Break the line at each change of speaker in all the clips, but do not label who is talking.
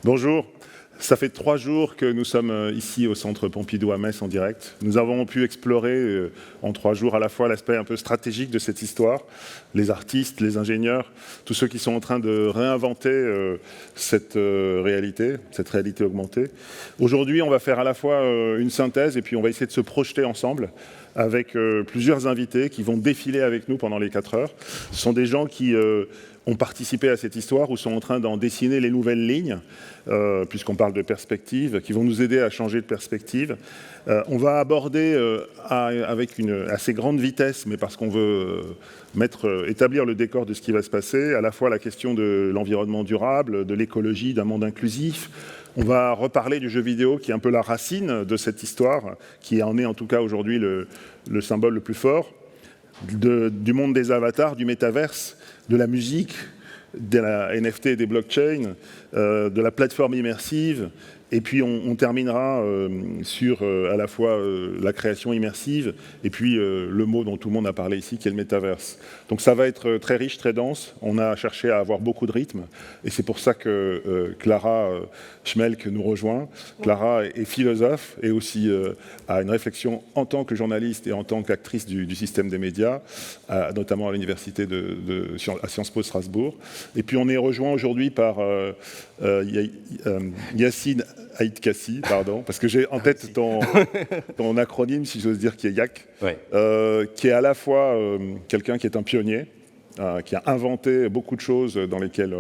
Bonjour, ça fait 3 jours que nous sommes ici au Centre Pompidou à Metz en direct. Nous avons pu explorer en 3 jours à la fois l'aspect un peu stratégique de cette histoire, les artistes, les ingénieurs, tous ceux qui sont en train de réinventer cette réalité augmentée. Aujourd'hui, on va faire à la fois une synthèse et puis on va essayer de se projeter ensemble avec plusieurs invités qui vont défiler avec nous pendant les 4 heures. Ce sont des gens qui ont participé à cette histoire ou sont en train d'en dessiner les nouvelles lignes, puisqu'on parle de perspectives, qui vont nous aider à changer de perspective. On va aborder avec une assez grande vitesse, mais parce qu'on veut établir le décor de ce qui va se passer, à la fois la question de l'environnement durable, de l'écologie, d'un monde inclusif. On va reparler du jeu vidéo qui est un peu la racine de cette histoire, qui en est en tout cas aujourd'hui le symbole le plus fort, du monde des avatars, du métaverse, de la musique, de la NFT et des blockchains, de la plateforme immersive, et puis on terminera sur à la fois la création immersive et puis le mot dont tout le monde a parlé ici, qui est le métaverse. Donc ça va être très riche, très dense. On a cherché à avoir beaucoup de rythme, et c'est pour ça que Clara Schmelk nous rejoint. Clara est philosophe et aussi a une réflexion en tant que journaliste et en tant qu'actrice du système des médias, notamment à l'université à Sciences Po Strasbourg. Et puis on est rejoint aujourd'hui par Yacine Aït-Kassi, pardon, parce que j'ai en tête ton acronyme, si j'ose dire, qui est YAC, ouais. Qui est à la fois quelqu'un qui est un pionnier, qui a inventé beaucoup de choses dans lesquelles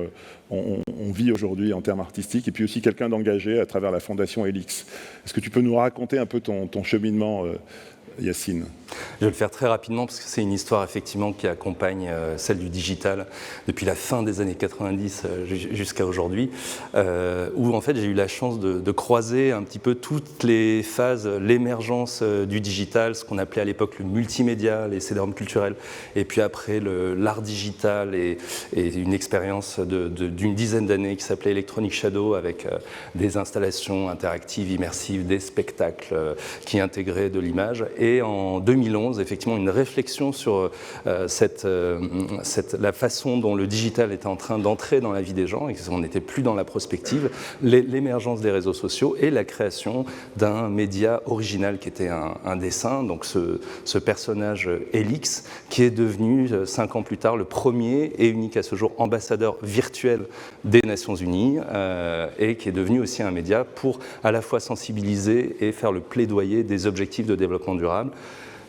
on vit aujourd'hui en termes artistiques, et puis aussi quelqu'un d'engagé à travers la fondation Helix. Est-ce que tu peux nous raconter un peu ton cheminement, Yacine?
Je vais le faire très rapidement parce que c'est une histoire effectivement qui accompagne celle du digital depuis la fin des années 90 jusqu'à aujourd'hui, où en fait j'ai eu la chance de croiser un petit peu toutes les phases, l'émergence du digital, ce qu'on appelait à l'époque le multimédia, les CD-ROM culturels, et puis après l'art digital et une expérience d'une dizaine d'années qui s'appelait Electronic Shadow, avec des installations interactives, immersives, des spectacles qui intégraient de l'image. Et en 2011, effectivement, une réflexion sur la façon dont le digital était en train d'entrer dans la vie des gens, et qu'on n'était plus dans la prospective, l'émergence des réseaux sociaux et la création d'un média original qui était un dessin, donc ce personnage Helix, qui est devenu 5 ans plus tard le premier et unique à ce jour ambassadeur virtuel des Nations Unies, et qui est devenu aussi un média pour à la fois sensibiliser et faire le plaidoyer des objectifs de développement durable.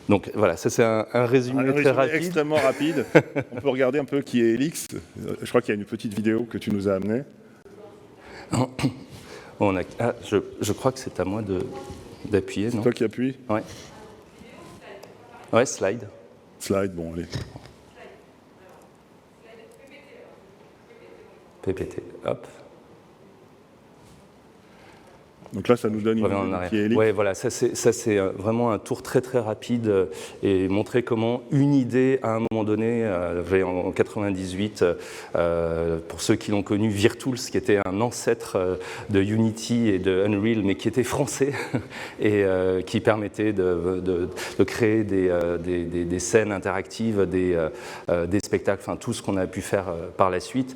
Donc voilà, ça c'est un résumé très rapide.
Extrêmement rapide. On peut regarder un peu qui est Helix. Je crois qu'il y a une petite vidéo que tu nous as amenée.
Je crois que c'est à moi d'appuyer, non?
C'est toi qui appuies?
Ouais. Ouais, slide.
Slide, bon, allez.
PPT, hop.
Donc là, ça nous donne une idée qui est Helix.
Oui, voilà, ça c'est vraiment un tour très très rapide et montrer comment une idée, à un moment donné, en 98, pour ceux qui l'ont connu, Virtools, qui était un ancêtre de Unity et de Unreal, mais qui était français et qui permettait de créer des scènes interactives, des spectacles, enfin tout ce qu'on a pu faire par la suite,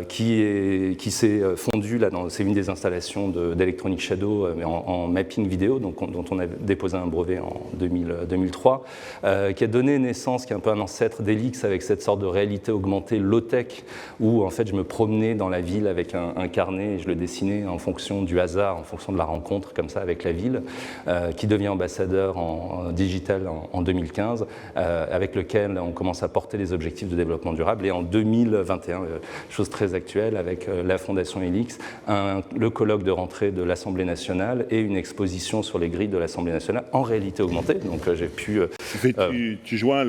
qui s'est fondu là dans, c'est une des installations d'Electronic Shadow, mais en mapping vidéo, dont on a déposé un brevet en 2003, qui a donné naissance, qui est un peu un ancêtre d'Helix, avec cette sorte de réalité augmentée low-tech, où en fait je me promenais dans la ville avec un carnet et je le dessinais en fonction du hasard, en fonction de la rencontre comme ça avec la ville, qui devient ambassadeur en digital en 2015, avec lequel on commence à porter les objectifs de développement durable. Et en 2021, chose très actuelle, avec la fondation Helix, le colloque de rentrée de l'Assemblée nationale et une exposition sur les grilles de l'Assemblée nationale en réalité augmentée. Donc j'ai pu...
Tu joins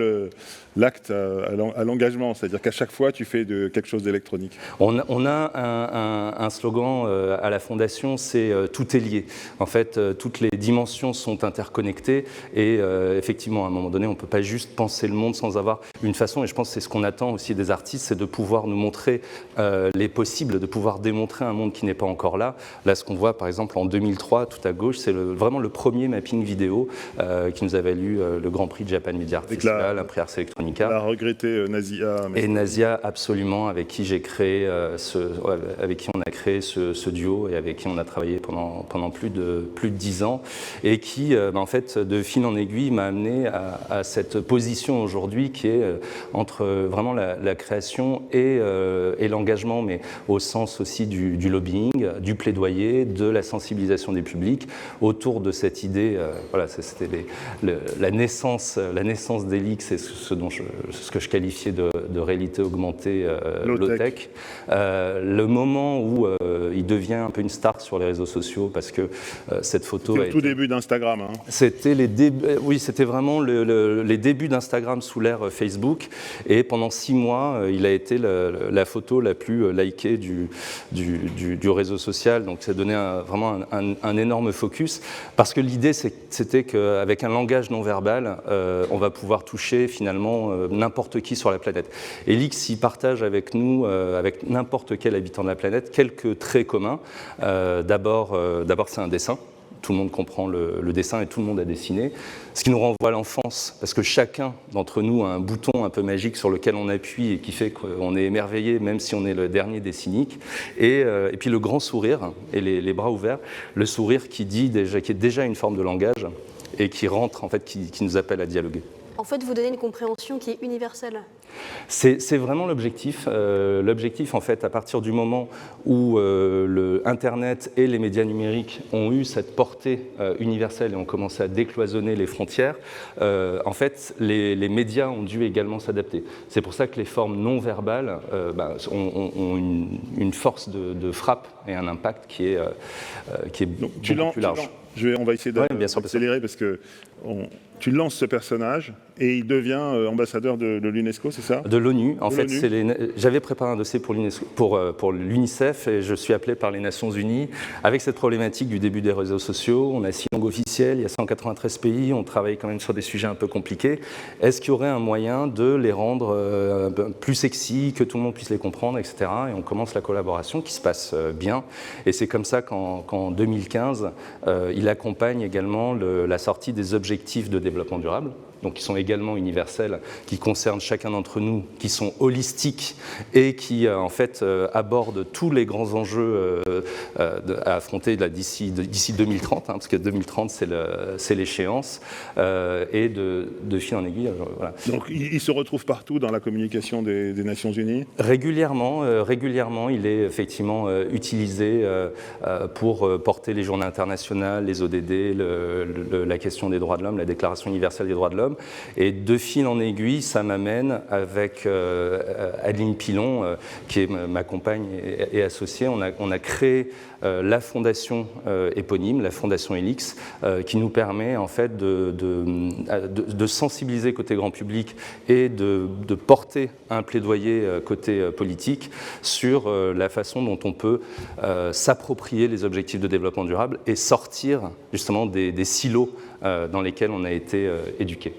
l'acte à l'engagement, c'est-à-dire qu'à chaque fois tu fais quelque chose d'électronique.
On a un slogan à la Fondation, c'est tout est lié. En fait, toutes les dimensions sont interconnectées et effectivement, à un moment donné, on ne peut pas juste penser le monde sans avoir une façon, et je pense que c'est ce qu'on attend aussi des artistes, c'est de pouvoir nous montrer les possibles, de pouvoir démontrer un monde qui n'est pas encore là. Là, ce qu'on voit, par exemple, exemple, en 2003, tout à gauche, c'est vraiment le premier mapping vidéo qui nous a valu le Grand Prix de Japan Media Art Festival, un prix Ars Electronica.
La regrettée Nasia.
Et Nasia, absolument, avec qui j'ai créé avec qui on a créé ce duo et avec qui on a travaillé pendant plus de 10 ans, et qui, en fait, de fil en aiguille, m'a amené à cette position aujourd'hui qui est entre vraiment la création et l'engagement, mais au sens aussi du lobbying, du plaidoyer, de la sensibilisation des publics autour de cette idée. Voilà, c'était la naissance d'Helix, c'est ce que je qualifiais de réalité augmentée low-tech. Le moment où il devient un peu une star sur les réseaux sociaux, parce que cette photo...
C'était le tout début d'Instagram. Hein.
C'était vraiment les débuts d'Instagram sous l'ère Facebook, et pendant 6 mois, il a été la photo la plus likée du réseau social, donc ça donnait vraiment un énorme focus, parce que l'idée c'était qu'avec un langage non verbal, on va pouvoir toucher finalement n'importe qui sur la planète. Helix, il partage avec nous, avec n'importe quel habitant de la planète, quelques traits communs. D'abord, c'est un dessin. Tout le monde comprend le dessin et tout le monde a dessiné. Ce qui nous renvoie à l'enfance, parce que chacun d'entre nous a un bouton un peu magique sur lequel on appuie et qui fait qu'on est émerveillé, même si on est le dernier des cyniques. Et puis le grand sourire et les bras ouverts, le sourire qui est déjà une forme de langage et qui rentre, en fait, qui nous appelle à dialoguer.
En fait, vous donnez une compréhension qui est universelle.
C'est vraiment l'objectif. L'objectif, en fait, à partir du moment où Internet et les médias numériques ont eu cette portée universelle et ont commencé à décloisonner les frontières, en fait, les médias ont dû également s'adapter. C'est pour ça que les formes non verbales ont une force de frappe et un impact qui est beaucoup plus large.
On va essayer d'accélérer parce que tu lances ce personnage et il devient ambassadeur de l'UNESCO, c'est ça ?
De l'ONU. En fait, j'avais préparé un dossier pour l'UNICEF et je suis appelé par les Nations Unies avec cette problématique du début des réseaux sociaux. On a 6 langues officielles, il y a 193 pays, on travaille quand même sur des sujets un peu compliqués. Est-ce qu'il y aurait un moyen de les rendre plus sexy, que tout le monde puisse les comprendre, etc. Et on commence la collaboration qui se passe bien. Et c'est comme ça qu'en 2015, il accompagne également la sortie des objectifs de développement durable, donc qui sont également universels, qui concernent chacun d'entre nous, qui sont holistiques et qui en fait abordent tous les grands enjeux à affronter d'ici 2030, parce que 2030 c'est l'échéance, et de fil en aiguille. Voilà.
Donc il se retrouve partout dans la communication des Nations Unies ?
Régulièrement, il est effectivement utilisé pour porter les journées internationales, les ODD, la question des droits de l'homme, la Déclaration universelle des droits de l'homme. Et de fil en aiguille, ça m'amène avec Adeline Pilon, qui est ma compagne et associée. On a créé la fondation éponyme, la fondation Helix, qui nous permet en fait de sensibiliser côté grand public et de porter un plaidoyer côté politique sur la façon dont on peut s'approprier les objectifs de développement durable et sortir justement des silos dans lesquels on a été éduqués.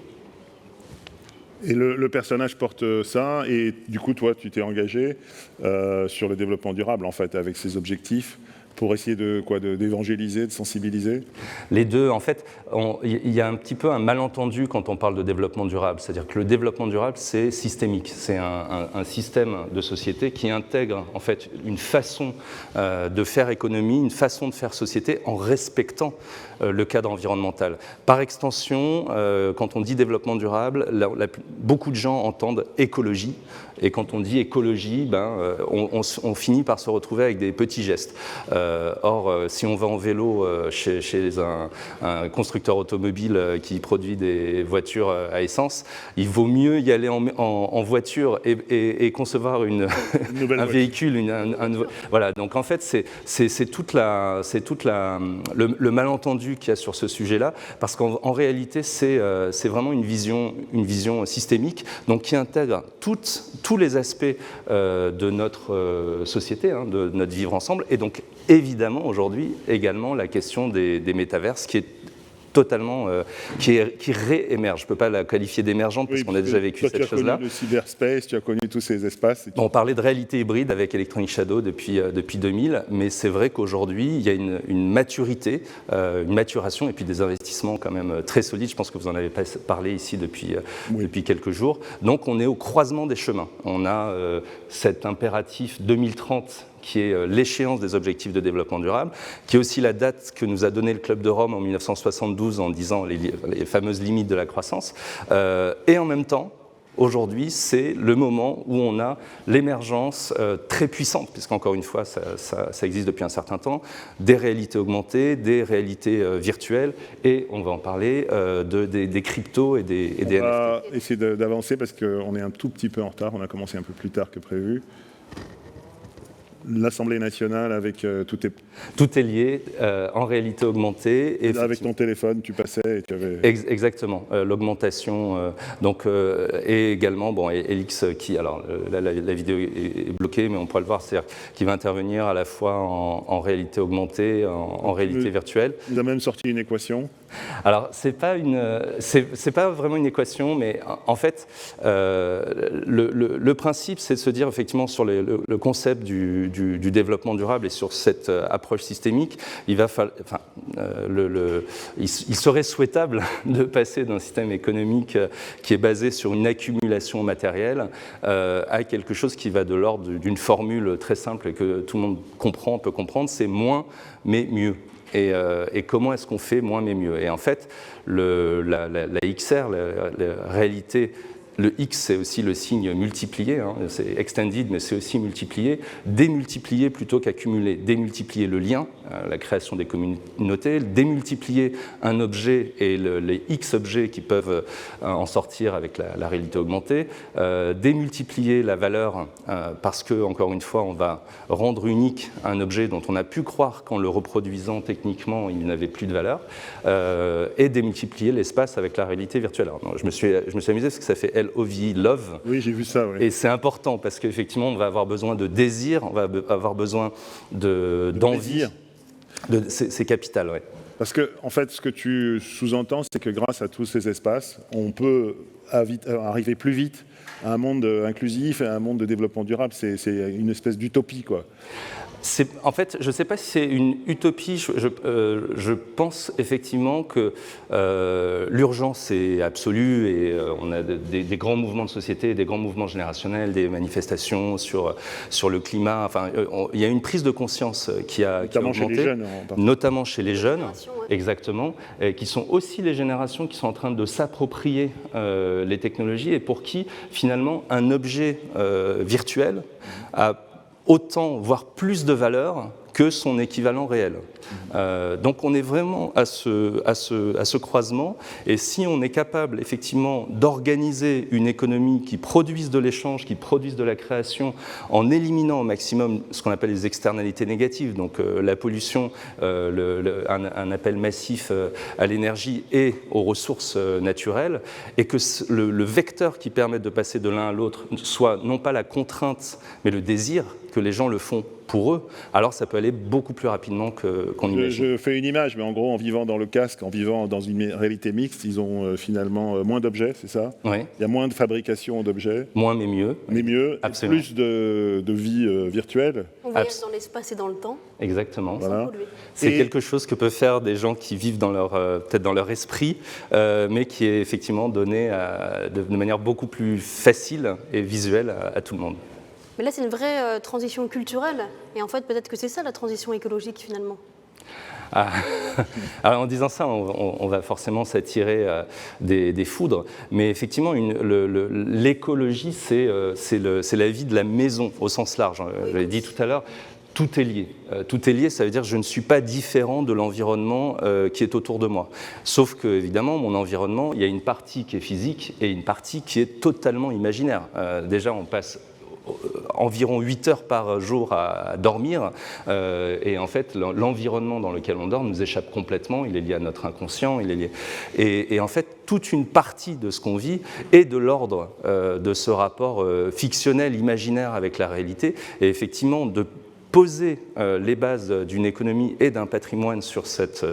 Et le personnage porte ça, et du coup, toi, tu t'es engagé sur le développement durable, en fait, avec ses objectifs, pour essayer d'évangéliser, de sensibiliser ?
Les deux, en fait, il y a un petit peu un malentendu quand on parle de développement durable. C'est-à-dire que le développement durable, c'est systémique. C'est un système de société qui intègre, en fait, une façon de faire économie, une façon de faire société en respectant le cadre environnemental. Par extension, quand on dit développement durable, beaucoup de gens entendent écologie. Et quand on dit écologie, on finit par se retrouver avec des petits gestes. Or, si on va en vélo chez un constructeur automobile qui produit des voitures à essence, il vaut mieux y aller en voiture et concevoir un véhicule. Voilà. Donc en fait, c'est tout le malentendu qu'il y a sur ce sujet-là, parce qu'en réalité, c'est vraiment une vision systémique, donc qui intègre tous les aspects de notre société, de notre vivre ensemble, et donc évidemment aujourd'hui également la question des métaverses qui est totalement, qui réémerge. Je ne peux pas la qualifier d'émergente parce qu'on a déjà vécu cette chose-là.
Tu as connu le cyberspace, tu as connu tous ces espaces.
On parlait de réalité hybride avec Electronic Shadow depuis 2000, mais c'est vrai qu'aujourd'hui, il y a une maturité, une maturation et puis des investissements quand même très solides. Je pense que vous en avez parlé ici depuis quelques jours. Donc on est au croisement des chemins. On a cet impératif 2030 qui est l'échéance des objectifs de développement durable, qui est aussi la date que nous a donnée le Club de Rome en 1972 en disant les fameuses limites de la croissance. Et en même temps, aujourd'hui, c'est le moment où on a l'émergence très puissante, puisqu'encore une fois, ça existe depuis un certain temps, des réalités augmentées, des réalités virtuelles, et on va en parler, des cryptos et des NFT.
On va essayer d'avancer parce qu'on est un tout petit peu en retard, on a commencé un peu plus tard que prévu. L'Assemblée nationale avec
Tout est lié en réalité augmentée.
Et avec ton téléphone, tu passais et tu avais...
Exactement, l'augmentation. Et également, bon, Elix qui, alors là, la vidéo est bloquée, mais on pourra le voir, c'est-à-dire qui va intervenir à la fois en réalité augmentée, en réalité virtuelle.
Il a même sorti une équation.
Alors, c'est pas vraiment une équation, mais en fait, le principe, c'est de se dire effectivement sur le concept du développement durable et sur cette approche systémique, il serait souhaitable de passer d'un système économique qui est basé sur une accumulation matérielle à quelque chose qui va de l'ordre d'une formule très simple et que tout le monde peut comprendre, c'est moins mais mieux. Et comment est-ce qu'on fait moins mais mieux? Et en fait, la XR, la réalité, le X, c'est aussi le signe multiplié, hein, c'est extended, mais c'est aussi multiplié, démultiplier plutôt qu'accumuler, démultiplier le lien, la création des communautés, démultiplier un objet et les X objets qui peuvent en sortir avec la réalité augmentée, démultiplier la valeur parce que, encore une fois, on va rendre unique un objet dont on a pu croire qu'en le reproduisant techniquement, il n'avait plus de valeur, et démultiplier l'espace avec la réalité virtuelle. Alors, non, je me suis amusé parce que ça fait LOV, love.
Oui, j'ai vu ça. Oui.
Et c'est important parce qu'effectivement, on va avoir besoin de désir, on va avoir besoin d'envie. C'est capital, oui.
Parce que, en fait, ce que tu sous-entends, c'est que grâce à tous ces espaces, on peut arriver plus vite à un monde inclusif et à un monde de développement durable. C'est une espèce d'utopie, quoi.
En fait, je ne sais pas si c'est une utopie, je pense effectivement que l'urgence est absolue et on a des grands mouvements de société, des grands mouvements générationnels, des manifestations sur le climat. Enfin, il y a une prise de conscience qui a augmenté,
chez les jeunes,
notamment chez les jeunes, exactement, qui sont aussi les générations qui sont en train de s'approprier les technologies et pour qui, finalement, un objet virtuel a autant, voire plus de valeur que son équivalent réel. Donc on est vraiment à ce croisement, et si on est capable effectivement d'organiser une économie qui produise de l'échange, qui produise de la création, en éliminant au maximum ce qu'on appelle les externalités négatives, donc la pollution, un appel massif à l'énergie et aux ressources naturelles, et que le vecteur qui permette de passer de l'un à l'autre soit non pas la contrainte, mais le désir, que les gens le font pour eux, alors ça peut aller beaucoup plus rapidement qu'on imagine.
Je fais une image, mais en gros, en vivant dans le casque, en vivant dans une réalité mixte, ils ont finalement moins d'objets, c'est ça?
Oui.
Il y a moins de fabrication d'objets.
Moins mais mieux.
Mais mieux,
absolument.
Plus de vie virtuelle.
On voyage dans l'espace et dans le temps.
Exactement.
Voilà.
C'est quelque chose que peuvent faire des gens qui vivent peut-être dans leur esprit, mais qui est effectivement donné de manière beaucoup plus facile et visuelle à tout le monde.
Mais là, c'est une vraie transition culturelle. Et en fait, peut-être que c'est ça la transition écologique, finalement.
Alors, en disant ça, on va forcément s'attirer des foudres. Mais effectivement, l'écologie, c'est la vie de la maison, au sens large. Je l'ai dit tout à l'heure. Tout est lié. Tout est lié, ça veut dire que je ne suis pas différent de l'environnement qui est autour de moi. Sauf que, évidemment, mon environnement, il y a une partie qui est physique et une partie qui est totalement imaginaire. Déjà, on passe environ 8 heures par jour à dormir et en fait l'environnement dans lequel on dort nous échappe complètement, il est lié à notre inconscient, il est lié... et en fait toute une partie de ce qu'on vit est de l'ordre de ce rapport fictionnel, imaginaire avec la réalité, et effectivement de poser les bases d'une économie et d'un patrimoine sur cet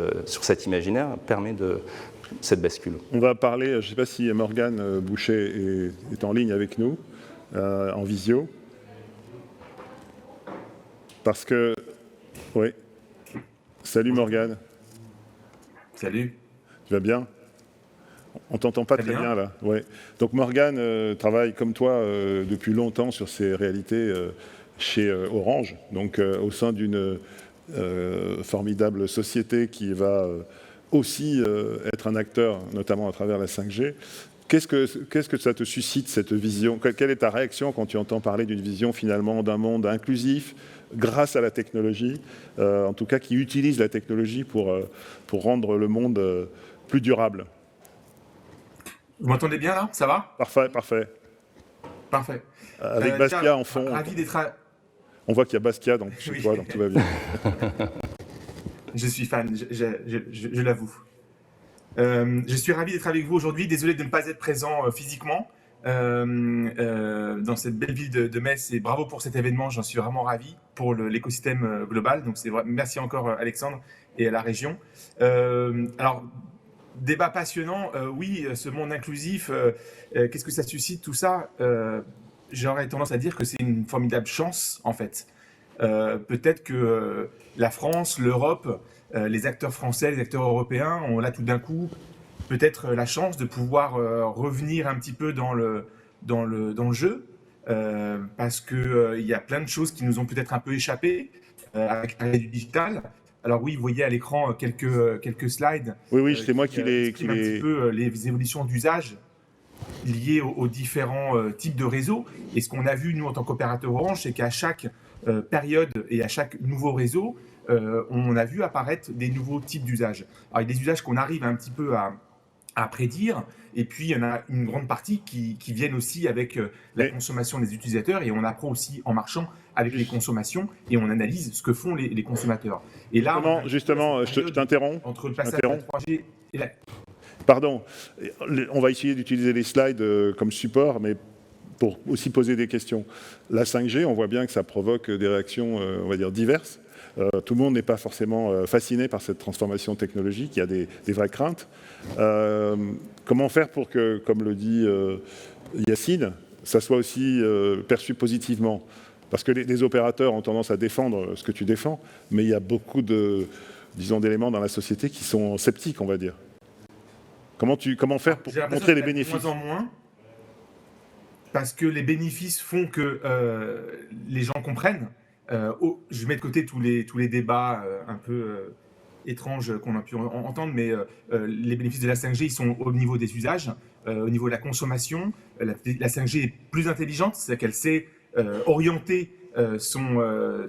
imaginaire permet cette bascule.
On va parler, je ne sais pas si Morgane Boucher est en ligne avec nous, en visio. Parce que, oui. Salut Morgane.
Salut.
Tu vas bien? On t'entend pas très bien là. Ouais. Donc Morgane travaille comme toi depuis longtemps sur ces réalités chez Orange, donc au sein d'une formidable société qui va aussi être un acteur, notamment à travers la 5G. Qu'est-ce que ça te suscite, cette vision? Quelle est ta réaction quand tu entends parler d'une vision finalement d'un monde inclusif grâce à la technologie, en tout cas qui utilise la technologie pour rendre le monde plus durable?
Vous m'entendez bien là? Ça va?
Parfait, parfait.
Parfait.
Avec Basquiat en fond.
Ravi d'être
on voit qu'il y a Basquiat chez toi, donc tout va bien.
Je suis fan, je l'avoue. Je suis ravi d'être avec vous aujourd'hui. Désolé de ne pas être présent physiquement dans cette belle ville de Metz. Et bravo pour cet événement. J'en suis vraiment ravi pour l'écosystème global. Donc merci encore Alexandre et à la région. Alors, débat passionnant. Oui, ce monde inclusif, qu'est-ce que ça suscite tout ça? J'aurais tendance à dire que c'est une formidable chance en fait. Peut-être que la France, l'Europe, les acteurs français, les acteurs européens ont là tout d'un coup peut-être la chance de pouvoir revenir un petit peu dans le jeu parce qu'il y a plein de choses qui nous ont peut-être un peu échappé avec l'arrivée du digital. Alors oui, vous voyez à l'écran quelques slides.
Oui, c'est moi qui les...
un petit peu les évolutions d'usage liées aux différents types de réseaux. Et ce qu'on a vu, nous, en tant qu'opérateur Orange, c'est qu'à chaque période et à chaque nouveau réseau, on a vu apparaître des nouveaux types d'usages. Alors, il y a des usages qu'on arrive un petit peu à prédire, et puis il y en a une grande partie qui viennent aussi avec la consommation des utilisateurs, et on apprend aussi en marchant avec les consommations, et on analyse ce que font les consommateurs. Et là,
justement, je t'interromps.
Entre le passage à la 3G et la...
Pardon, on va essayer d'utiliser les slides comme support, mais pour aussi poser des questions. La 5G, on voit bien que ça provoque des réactions, on va dire, diverses. Tout le monde n'est pas forcément fasciné par cette transformation technologique, il y a des vraies craintes. Comment faire pour que, comme le dit Yacine, ça soit aussi perçu positivement? Parce que les opérateurs ont tendance à défendre ce que tu défends, mais il y a beaucoup d'éléments dans la société qui sont sceptiques, on va dire. Comment faire pour montrer les bénéfices?
De moins en moins, parce que les bénéfices font que les gens comprennent. Je mets de côté tous les débats un peu étranges qu'on a pu entendre, mais les bénéfices de la 5G, ils sont au niveau des usages, au niveau de la consommation. La 5G est plus intelligente, c'est-à-dire qu'elle sait orienter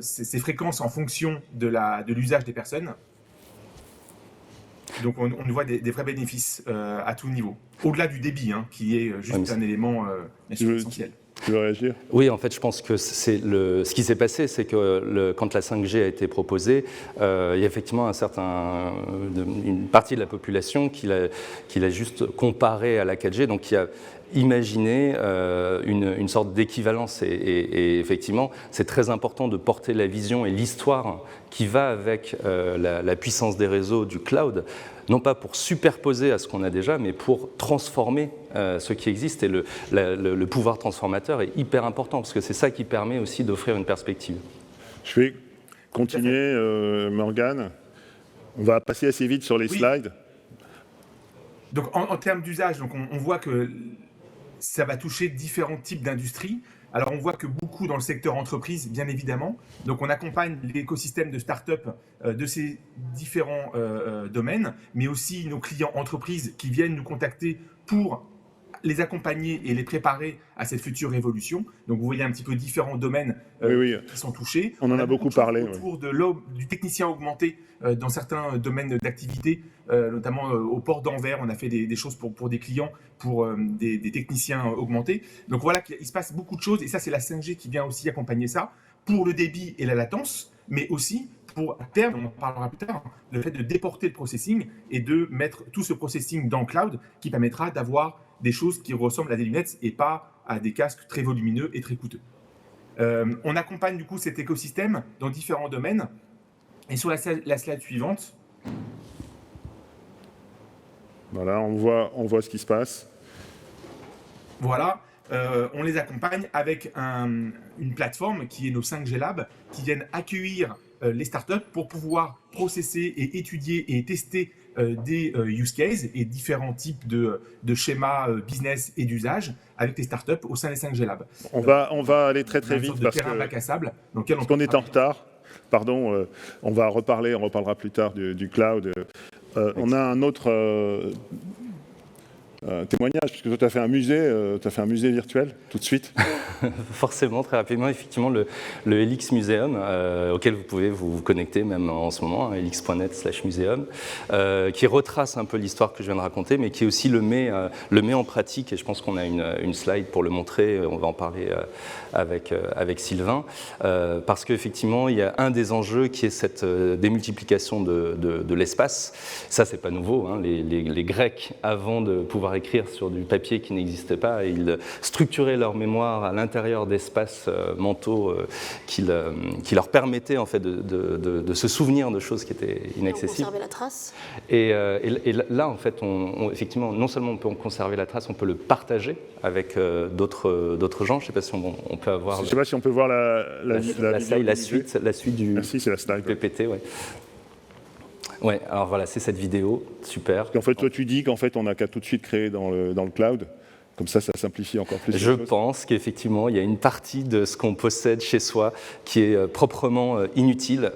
ses fréquences en fonction de l'usage des personnes. Donc on voit des vrais bénéfices à tout niveau. Au-delà du débit, qui est juste un élément essentiel.
Tu veux réagir?
Oui, en fait, je pense que ce qui s'est passé, c'est que quand la 5G a été proposée, il y a effectivement une partie de la population qui l'a juste comparée à la 4G, donc qui a imaginé une sorte d'équivalence. Et effectivement, c'est très important de porter la vision et l'histoire qui va avec la puissance des réseaux du cloud, non pas pour superposer à ce qu'on a déjà, mais pour transformer ce qui existe. Et le pouvoir transformateur est hyper important, parce que c'est ça qui permet aussi d'offrir une perspective.
Je vais continuer, Morgane. On va passer assez vite sur les slides.
Donc en termes d'usage, on voit que ça va toucher différents types d'industries. Alors, on voit que beaucoup dans le secteur entreprise, bien évidemment. Donc, on accompagne l'écosystème de start-up de ces différents domaines, mais aussi nos clients entreprises qui viennent nous contacter pour les accompagner et les préparer à cette future révolution. Donc, vous voyez un petit peu différents domaines qui sont touchés.
On en a beaucoup parlé.
Autour du technicien augmenté dans certains domaines d'activité, notamment au port d'Anvers, on a fait des choses pour des clients, pour des techniciens augmentés. Donc voilà, il se passe beaucoup de choses, et ça, c'est la 5G qui vient aussi accompagner ça, pour le débit et la latence, mais aussi pour, à terme, on en parlera plus tard, le fait de déporter le processing et de mettre tout ce processing dans le cloud, qui permettra d'avoir des choses qui ressemblent à des lunettes et pas à des casques très volumineux et très coûteux. On accompagne du coup cet écosystème dans différents domaines. Et sur la slide suivante,
Voilà, on voit ce qui se passe.
voilà, on les accompagne avec une plateforme qui est nos 5G Labs, qui viennent accueillir les startups pour pouvoir processer et étudier et tester des use cases et différents types de schémas business et d'usage avec les startups au sein des 5G Labs.
On va aller très très vite parce
bac à sable dans lequel
qu'on est en retard. Pardon, on reparlera plus tard du cloud. On a un autre témoignage, puisque toi tu as fait un musée virtuel tout de suite.
Forcément, très rapidement, effectivement, le Helix Museum, auquel vous pouvez vous connecter même en ce moment, helix.net/museum, qui retrace un peu l'histoire que je viens de raconter, mais qui aussi le met en pratique, et je pense qu'on a une slide pour le montrer, on va en parler avec Sylvain, parce qu'effectivement, il y a un des enjeux qui est cette démultiplication de l'espace. Ça, c'est pas nouveau, hein. Les Grecs, avant de pouvoir écrire sur du papier qui n'existait pas, ils structuraient leur mémoire à l'intérieur d'espaces mentaux qui leur permettaient en fait de se souvenir de choses qui étaient inaccessibles.
Conserver la trace.
Et là, en fait, effectivement, non seulement on peut en conserver la trace, on peut le partager avec d'autres gens. Je ne sais pas si on peut avoir.
Je ne sais pas si on peut voir la
suite du.
Merci, c'est la slide.
PPT, ouais. Ouais, alors voilà, c'est cette vidéo, super.
En fait, toi, tu dis qu'en fait, on n'a qu'à tout de suite créer dans le cloud. Comme ça simplifie encore plus.
Je pense qu'effectivement, il y a une partie de ce qu'on possède chez soi qui est proprement inutile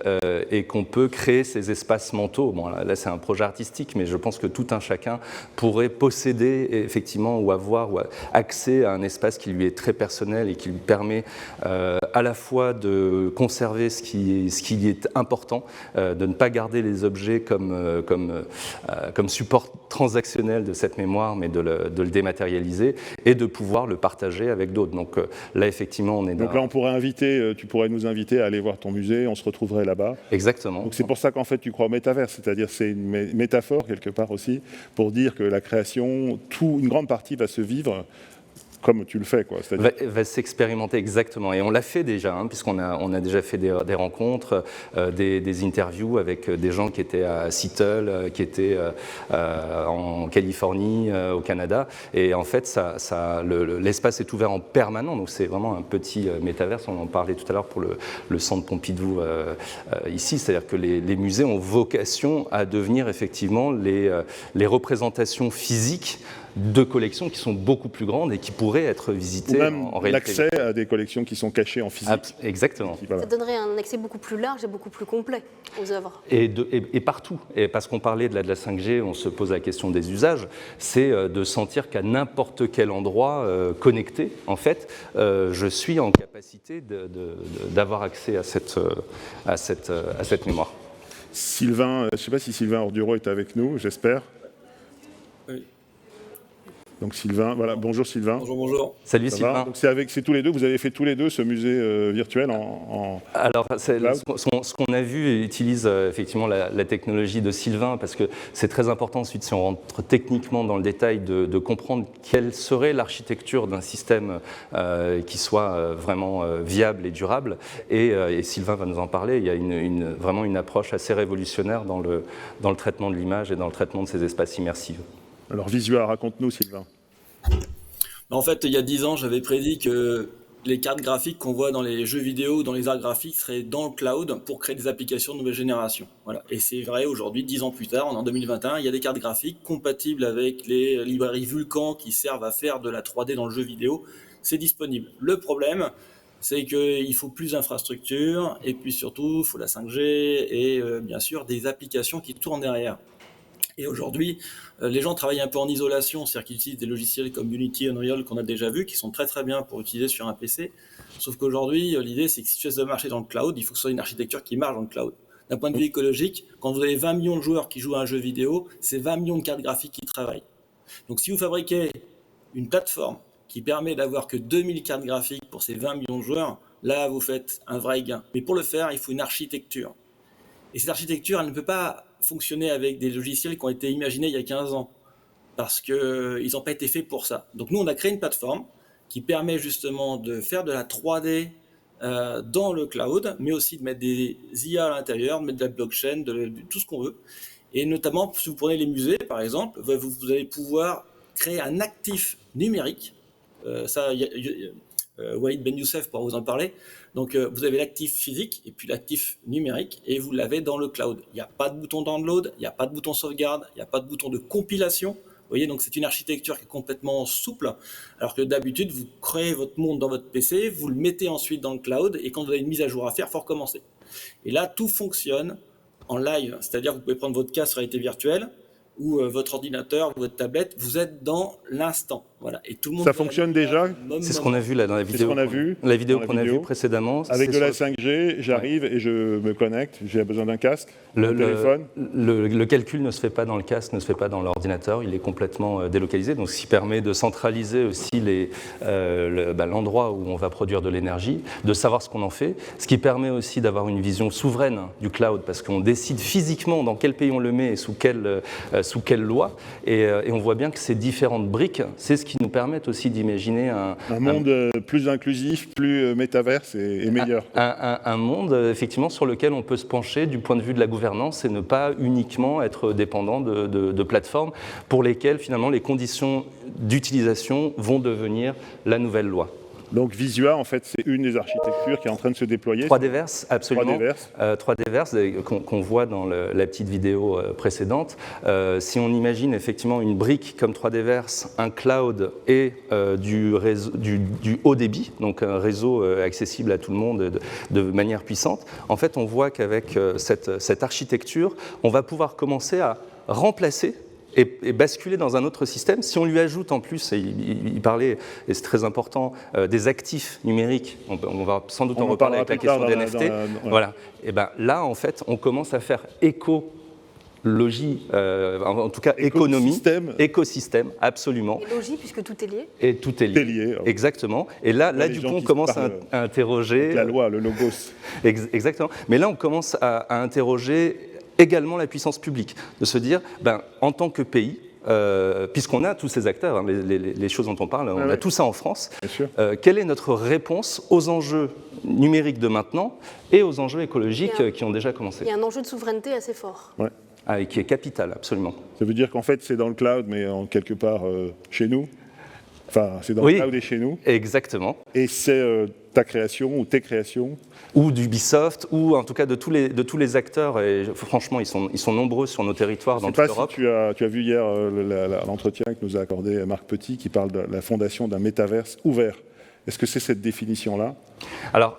et qu'on peut créer ces espaces mentaux. Bon, là, c'est un projet artistique, mais je pense que tout un chacun pourrait posséder effectivement ou avoir accès à un espace qui lui est très personnel et qui lui permet à la fois de conserver ce qui est important, de ne pas garder les objets comme support transactionnel de cette mémoire, mais de le dématérialiser et de pouvoir le partager avec d'autres. Donc là, effectivement, on est
Donc là, tu pourrais nous inviter à aller voir ton musée, on se retrouverait là-bas.
Exactement.
Donc c'est pour ça qu'en fait, tu crois au métavers, c'est-à-dire c'est une métaphore quelque part aussi, pour dire que la création, une grande partie va se vivre comme tu le fais, quoi.
Va s'expérimenter exactement. Et on l'a fait déjà, hein, puisqu'on a déjà fait des rencontres, des interviews avec des gens qui étaient à Seattle, qui étaient en Californie, au Canada. Et en fait, l'espace est ouvert en permanence. Donc c'est vraiment un petit métaverse. On en parlait tout à l'heure pour le centre Pompidou ici. C'est-à-dire que les musées ont vocation à devenir effectivement les représentations physiques de collections qui sont beaucoup plus grandes et qui pourraient être visitées
ou même
en réalité.
L'accès à des collections qui sont cachées en physique.
Exactement.
Voilà.
Ça donnerait un accès beaucoup plus large et beaucoup plus complet aux œuvres.
Et partout. Et parce qu'on parlait de la 5G, on se pose la question des usages, c'est de sentir qu'à n'importe quel endroit connecté, en fait, je suis en capacité d'avoir accès à cette mémoire.
Sylvain, je ne sais pas si Sylvain Ordureau est avec nous, j'espère.
Oui.
Donc Sylvain, voilà, bonjour Sylvain.
Bonjour.
Salut
Ça
Sylvain.
va. Donc c'est tous les deux, vous avez fait tous les deux ce musée virtuel
Alors, ce qu'on a vu utilise effectivement la technologie de Sylvain parce que c'est très important ensuite, si on rentre techniquement dans le détail, de comprendre quelle serait l'architecture d'un système qui soit vraiment viable et durable. Et Sylvain va nous en parler. Il y a vraiment une approche assez révolutionnaire dans le traitement de l'image et dans le traitement de ces espaces immersifs.
Alors Visua, raconte-nous Sylvain.
En fait, il y a 10 ans, j'avais prédit que les cartes graphiques qu'on voit dans les jeux vidéo ou dans les arts graphiques seraient dans le cloud pour créer des applications de nouvelle génération. Voilà. Et c'est vrai, aujourd'hui, 10 ans plus tard, en 2021, il y a des cartes graphiques compatibles avec les librairies Vulkan qui servent à faire de la 3D dans le jeu vidéo. C'est disponible. Le problème, c'est qu'il faut plus d'infrastructures et puis surtout, il faut la 5G et bien sûr des applications qui tournent derrière. Et aujourd'hui, les gens travaillent un peu en isolation, c'est-à-dire qu'ils utilisent des logiciels comme Unity, Unreal qu'on a déjà vu, qui sont très très bien pour utiliser sur un PC. Sauf qu'aujourd'hui, l'idée c'est que si tu veux marcher dans le cloud, il faut que ce soit une architecture qui marche dans le cloud. D'un point de vue écologique, quand vous avez 20 millions de joueurs qui jouent à un jeu vidéo, c'est 20 millions de cartes graphiques qui travaillent. Donc si vous fabriquez une plateforme qui permet d'avoir que 2000 cartes graphiques pour ces 20 millions de joueurs, là vous faites un vrai gain. Mais pour le faire, il faut une architecture. Et cette architecture, elle ne peut pas fonctionner avec des logiciels qui ont été imaginés il y a 15 ans, parce qu'ils n'ont pas été faits pour ça. Donc nous, on a créé une plateforme qui permet justement de faire de la 3D dans le cloud, mais aussi de mettre des IA à l'intérieur, de mettre de la blockchain, de tout ce qu'on veut. Et notamment, si vous prenez les musées, par exemple, vous allez pouvoir créer un actif numérique. Walid Ben Youssef pourra vous en parler. Donc, vous avez l'actif physique et puis l'actif numérique, et vous l'avez dans le cloud. Il n'y a pas de bouton download, il n'y a pas de bouton sauvegarde, il n'y a pas de bouton de compilation. Vous voyez, donc c'est une architecture qui est complètement souple, alors que d'habitude, vous créez votre monde dans votre PC, vous le mettez ensuite dans le cloud, et quand vous avez une mise à jour à faire, il faut recommencer. Et là, tout fonctionne en live, c'est-à-dire que vous pouvez prendre votre casque réalité virtuelle, ou votre ordinateur, votre tablette, vous êtes dans l'instant. Voilà. Et tout le monde
Ça fonctionne déjà?
C'est ce qu'on a vu là dans la vidéo.
C'est ce qu'on a vu.
La vidéo qu'on a vue précédemment.
Avec de la 5G, j'arrive et je me connecte. J'ai besoin d'un casque, d'un téléphone.
Le calcul ne se fait pas dans le casque, ne se fait pas dans l'ordinateur. Il est complètement délocalisé. Donc, ce qui permet de centraliser aussi l'endroit où on va produire de l'énergie, de savoir ce qu'on en fait. Ce qui permet aussi d'avoir une vision souveraine du cloud, parce qu'on décide physiquement dans quel pays on le met et sous quelle loi. Et on voit bien que ces différentes briques, c'est ce qui nous permet aussi d'imaginer un
monde plus inclusif, plus métaverse et meilleur.
Un monde, effectivement, sur lequel on peut se pencher du point de vue de la gouvernance et ne pas uniquement être dépendant de plateformes pour lesquelles, finalement, les conditions d'utilisation vont devenir la nouvelle loi.
Donc Visua, en fait, c'est une des architectures qui est en train de se déployer.
3Dverse, absolument.
3Dverse.
3Dverse, qu'on voit dans la petite vidéo précédente. Si on imagine effectivement une brique comme 3Dverse, un cloud et du haut débit, donc un réseau accessible à tout le monde de manière puissante, en fait, on voit qu'avec cette architecture, on va pouvoir commencer à remplacer et basculer dans un autre système. Si on lui ajoute en plus, et il parlait, et c'est très important, des actifs numériques, on va sans doute en reparler avec la question des NFT, voilà. Et ben là, en fait, on commence à faire écologie, en tout cas économie, écosystème, absolument.
Et logie, puisque tout est lié.
Et tout est lié. Exactement. Et là du coup, on commence à interroger...
La loi, le logos.
Exactement. Mais là, on commence à interroger également la puissance publique, de se dire, en tant que pays, puisqu'on a tous ces acteurs, hein, les choses dont on parle, on a tout ça en France, quelle est notre réponse aux enjeux numériques de maintenant et aux enjeux écologiques qui ont déjà commencé?
Il y a un enjeu de souveraineté assez fort.
Ouais.
Et qui est capital, absolument.
Ça veut dire qu'en fait, c'est dans le cloud, mais quelque part chez nous. Enfin, c'est dans le cloud et chez nous.
Exactement.
Et c'est ta création ou tes créations.
Ou d'Ubisoft, ou en tout cas de tous les acteurs. Et franchement, ils sont nombreux sur nos territoires dans toute l'Europe.
Je ne sais pas si tu as vu hier l'entretien que nous a accordé Marc Petit, qui parle de la fondation d'un métaverse ouvert. Est-ce que c'est cette définition-là?
Alors,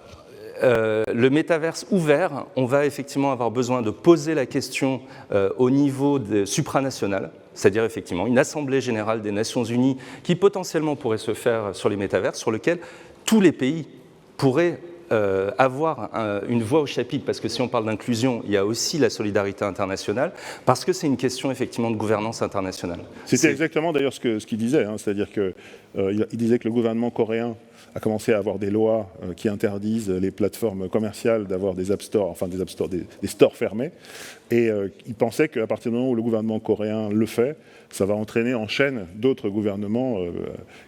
le métaverse ouvert, on va effectivement avoir besoin de poser la question au niveau supranational, c'est-à-dire effectivement une assemblée générale des Nations Unies qui potentiellement pourrait se faire sur les métaverses, sur lequel tous les pays pourraient avoir une voix au chapitre, parce que si on parle d'inclusion, il y a aussi la solidarité internationale, parce que c'est une question effectivement de gouvernance internationale.
C'était exactement d'ailleurs ce qu'il disait, hein, c'est-à-dire qu'il disait que le gouvernement coréen a commencé à avoir des lois qui interdisent les plateformes commerciales d'avoir des app stores, enfin des stores fermés, et il pensait qu'à partir du moment où le gouvernement coréen le fait, ça va entraîner en chaîne d'autres gouvernements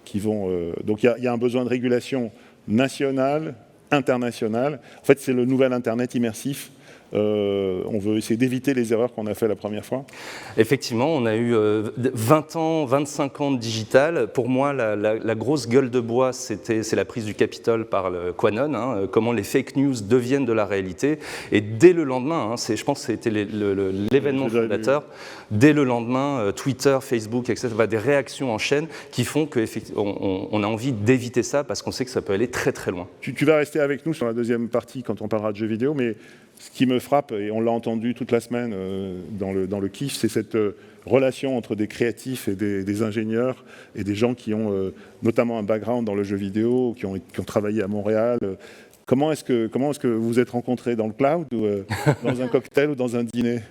qui vont... donc il y a un besoin de régulation nationale, international. En fait, c'est le nouvel Internet immersif. On veut essayer d'éviter les erreurs qu'on a fait la première fois.
Effectivement, on a eu 20 ans, 25 ans de digital. Pour moi, la grosse gueule de bois, c'est la prise du Capitole par le QAnon, hein, comment les fake news deviennent de la réalité. Et dès le lendemain, hein, je pense que c'était l'événement fondateur, dès le lendemain, Twitter, Facebook, etc., des réactions en chaîne qui font qu'on a envie d'éviter ça parce qu'on sait que ça peut aller très très loin.
Tu vas rester avec nous sur la deuxième partie quand on parlera de jeux vidéo, mais ce qui me frappe, et on l'a entendu toute la semaine dans le kiff, c'est cette relation entre des créatifs et des ingénieurs et des gens qui ont notamment un background dans le jeu vidéo, qui ont travaillé à Montréal. Comment est-ce que vous vous êtes rencontrés dans le cloud ou dans un cocktail ou dans un dîner?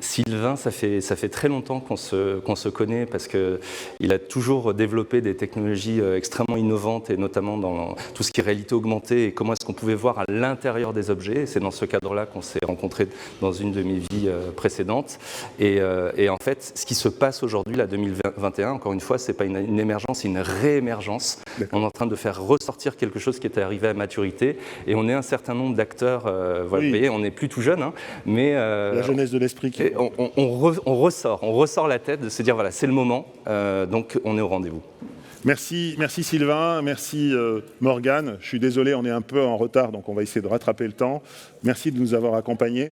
Sylvain, ça fait très longtemps qu'on se connaît parce qu'il a toujours développé des technologies extrêmement innovantes et notamment dans tout ce qui est réalité augmentée et comment est-ce qu'on pouvait voir à l'intérieur des objets. Et c'est dans ce cadre-là qu'on s'est rencontrés dans une de mes vies précédentes. Et en fait, ce qui se passe aujourd'hui, là, 2021, encore une fois, c'est pas une émergence, c'est une réémergence. On est en train de faire ressortir quelque chose qui était arrivé à maturité et on est un certain nombre d'acteurs, voilà, vous voyez, on n'est plus tout jeune, hein, mais
la jeunesse de l'esprit.
On ressort la tête de se dire voilà, c'est le moment, donc on est au rendez-vous.
Merci Sylvain, merci Morgane. Je suis désolé, on est un peu en retard, donc on va essayer de rattraper le temps. Merci de nous avoir accompagnés.